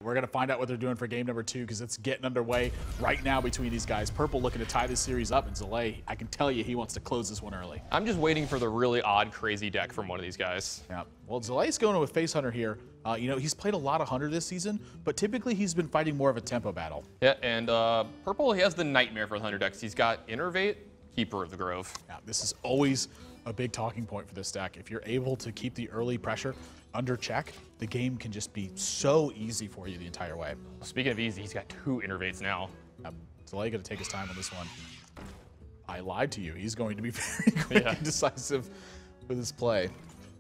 We're going to find out what they're doing for game number 2 because it's getting underway right now between these guys. Purple looking to tie this series up, and Zalae, I can tell you he wants to close this one early. I'm just waiting for the really odd, crazy deck from one of these guys. Yeah. Well, Zalae's going with Face Hunter here. You know, he's played a lot of Hunter this season, but typically he's been fighting more of a tempo battle. Yeah, and Purple, he has the nightmare for the Hunter decks. He's got Innervate, Keeper of the Grove. Yeah, this is always a big talking point for this deck. If you're able to keep the early pressure under check, the game can just be so easy for you the entire way. Speaking of easy, he's got 2 Innervates now. Yep. Zalae going to take his time on this one. I lied to you. He's going to be very quick and decisive with his play.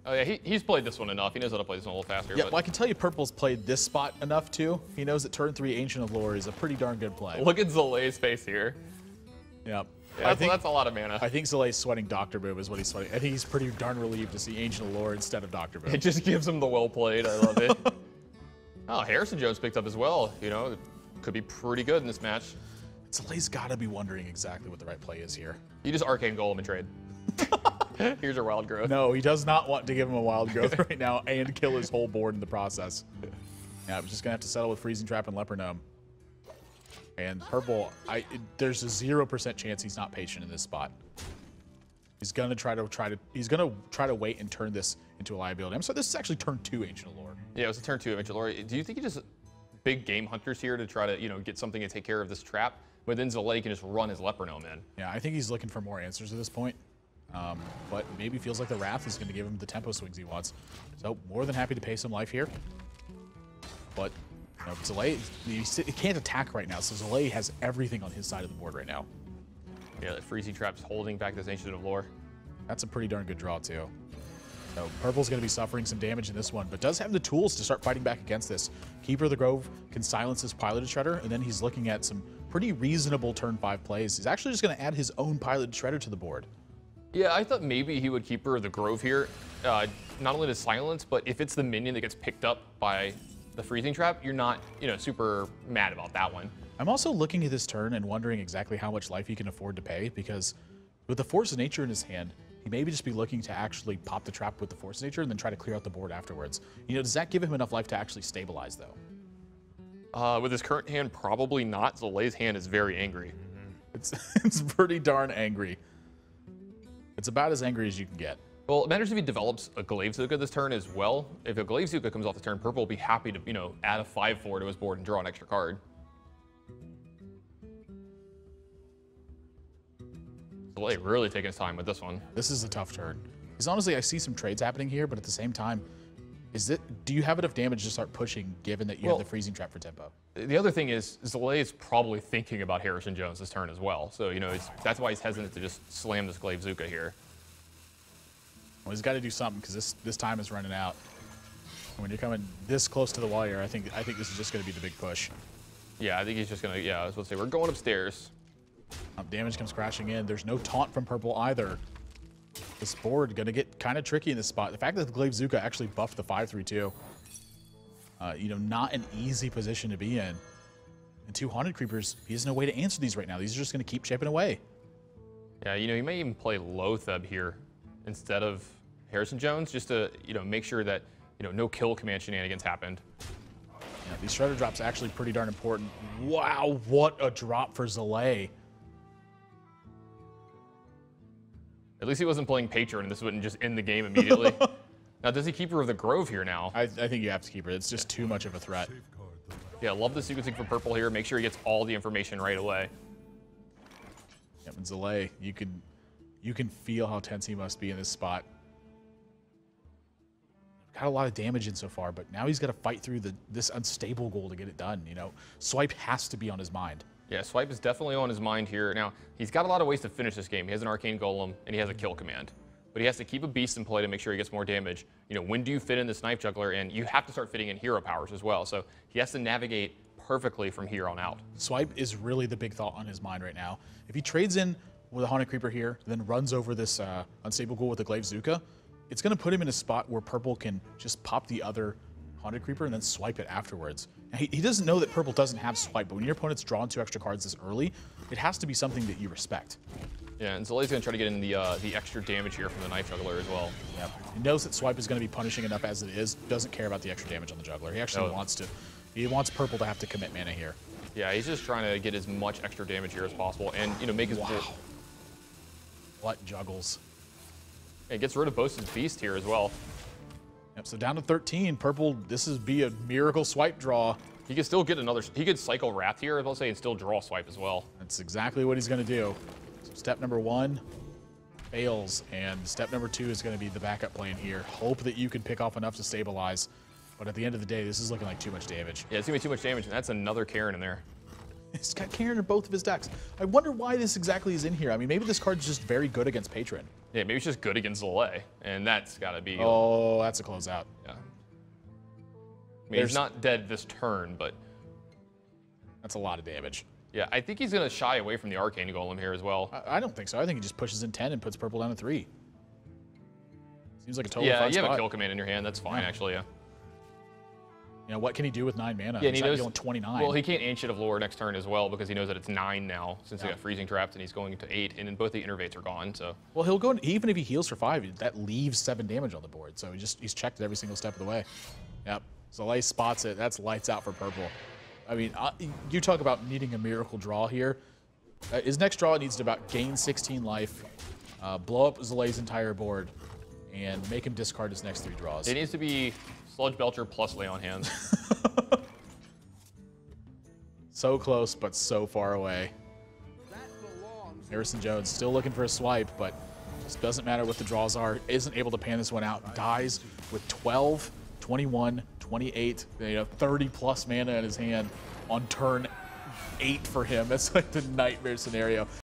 Oh yeah, he's played this one enough. He knows how to play this one a little faster. Yeah, well, I can tell you Purple's played this spot enough too. He knows that turn 3 Ancient of Lore is a pretty darn good play. Look at Zalae's face here. Yep. Yeah, that's a lot of mana. I think Zalae's sweating Dr. Boom is what he's sweating. I think he's pretty darn relieved to see Ancient of Lore instead of Dr. Boom. It just gives him the well played. I love it. Oh, Harrison Jones picked up as well. You know, it could be pretty good in this match. Zalae's got to be wondering exactly what the right play is here. You just Arcane Golem and trade. Here's your Wild Growth. No, he does not want to give him a Wild Growth right now and kill his whole board in the process. Yeah, I'm just going to have to settle with Freezing Trap and Leper Gnome. And Purple, there's a 0% chance he's not patient in this spot. He's gonna try to wait and turn this into a liability. I'm sorry, this is actually turn 2 Ancient of Lore. Yeah, it was a turn 2 Ancient Lore. Do you think he just big game hunters here to try to, you know, get something to take care of this trap? But then Zalae can just run his Leper Gnome in. Yeah, I think he's looking for more answers at this point. But maybe feels like the Wrath is going to give him the tempo swings he wants. So more than happy to pay some life here. But you know, Zalae, he can't attack right now, so Zalae has everything on his side of the board right now. Yeah, that Freezy Trap's holding back this Ancient of Lore. That's a pretty darn good draw too. So Purple's going to be suffering some damage in this one, but does have the tools to start fighting back against this. Keeper of the Grove can silence his Piloted Shredder, and then he's looking at some pretty reasonable turn 5 plays. He's actually just going to add his own Piloted Shredder to the board. Yeah, I thought maybe he would Keeper of the Grove here. Not only to silence, but if it's the minion that gets picked up by the Freezing Trap, you're not, you know, super mad about that one. I'm also looking at this turn and wondering exactly how much life he can afford to pay, because with the Force of Nature in his hand, he may just be looking to actually pop the trap with the Force of Nature and then try to clear out the board afterwards. You know, does that give him enough life to actually stabilize, though? With his current hand, probably not. Zalae's hand is very angry. It's pretty darn angry. It's about as angry as you can get. Well, it matters if he develops a Glaive Zuka this turn as well. If a Glaive Zuka comes off the turn, Purple will be happy to, you know, add a 5/4 to his board and draw an extra card. Zalae really taking his time with this one. This is a tough turn. Because honestly, I see some trades happening here, but at the same time, do you have enough damage to start pushing, given that you have the Freezing Trap for tempo? The other thing is, Zalae is probably thinking about Harrison Jones this turn as well. So, you know, that's why he's hesitant to just slam this Glaive Zuka here. Well, he's got to do something, because this time is running out. And when you're coming this close to the wire, I think this is just going to be the big push. Yeah, I think he's just going to, yeah, I was supposed to say, we're going upstairs. Damage comes crashing in. There's no taunt from Purple either. This board going to get kind of tricky in this spot. The fact that the Glaive Zuka actually buffed the 5/3/2, you know, not an easy position to be in. And 2 Haunted Creepers, he has no way to answer these right now. These are just going to keep chipping away. Yeah, you know, he may even play Lotheb here instead of Harrison Jones, just to, you know, make sure that, you know, no kill command shenanigans happened. Yeah, these Shredder drops actually pretty darn important. Wow, what a drop for Zalae. At least he wasn't playing Patron, and this wouldn't just end the game immediately. Now, does he Keeper of the Grove here now? I think you have to keep it. It's just too much of a threat. Yeah, love the sequencing for Purple here. Make sure he gets all the information right away. Yeah, but Zalae, you can feel how tense he must be in this spot. Got a lot of damage in so far, but now he's got to fight through this unstable goal to get it done. You know, Swipe has to be on his mind. Yeah, Swipe is definitely on his mind here. Now, he's got a lot of ways to finish this game. He has an Arcane Golem, and he has a kill command. But he has to keep a Beast in play to make sure he gets more damage. You know, when do you fit in this Knife Juggler? And you have to start fitting in hero powers as well. So he has to navigate perfectly from here on out. Swipe is really the big thought on his mind right now. If he trades in with a Haunted Creeper here, then runs over this unstable ghoul with the Glaive Zuka, it's going to put him in a spot where Purple can just pop the other Haunted Creeper and then swipe it afterwards. Now, he doesn't know that Purple doesn't have Swipe, but when your opponent's drawn 2 extra cards this early, it has to be something that you respect. Yeah, and Zalae's going to try to get in the extra damage here from the Knife Juggler as well. Yep. He knows that Swipe is going to be punishing enough as it is, doesn't care about the extra damage on the Juggler. He actually wants to He wants purple to have to commit mana here. Yeah, he's just trying to get as much extra damage here as possible, and make his board. What juggles? It gets rid of both his beast here as well. Yep, so down to 13. Purple, this is be a miracle swipe draw. He could still get another. He could cycle Wrath here, I'll say, and still draw a swipe as well. That's exactly what he's going to do. So step number 1 fails, and step number 2 is going to be the backup plan here. Hope that you can pick off enough to stabilize, but at the end of the day, this is looking like too much damage. Yeah, it's going to be too much damage, and that's another Karen in there. He's got Karen in both of his decks. I wonder why this exactly is in here. I mean, maybe this card's just very good against Patron. Yeah, maybe it's just good against Zalae, and that's got to be. Oh, that's a closeout. Yeah. I mean, he's not dead this turn, but that's a lot of damage. Yeah, I think he's going to shy away from the Arcane Golem here as well. I don't think so. I think he just pushes in 10 and puts purple down to 3. Seems like a totally fun fun spot. spot. Have a kill command in your hand. That's fine, actually, yeah. You know, what can he do with 9 mana? Yeah, he's not dealing 29. Well, he can't Ancient of Lore next turn as well because he knows that it's 9 now since he got Freezing Trapped and he's going to 8, and then both the Innervates are gone, so. Well, he'll go, even if he heals for 5, that leaves 7 damage on the board, so he's checked it every single step of the way. Yep, Zalae spots it. That's lights out for purple. I mean, you talk about needing a miracle draw here. His next draw needs to about gain 16 life, blow up Zalae's entire board, and make him discard his next 3 draws. It needs to be Sludge Belcher plus Lay on Hands. So close, but so far away. Harrison Jones still looking for a swipe, but just doesn't matter what the draws are. Isn't able to pan this one out. Dies with 12, 21, 28, 30 plus mana in his hand on turn 8 for him. That's like the nightmare scenario.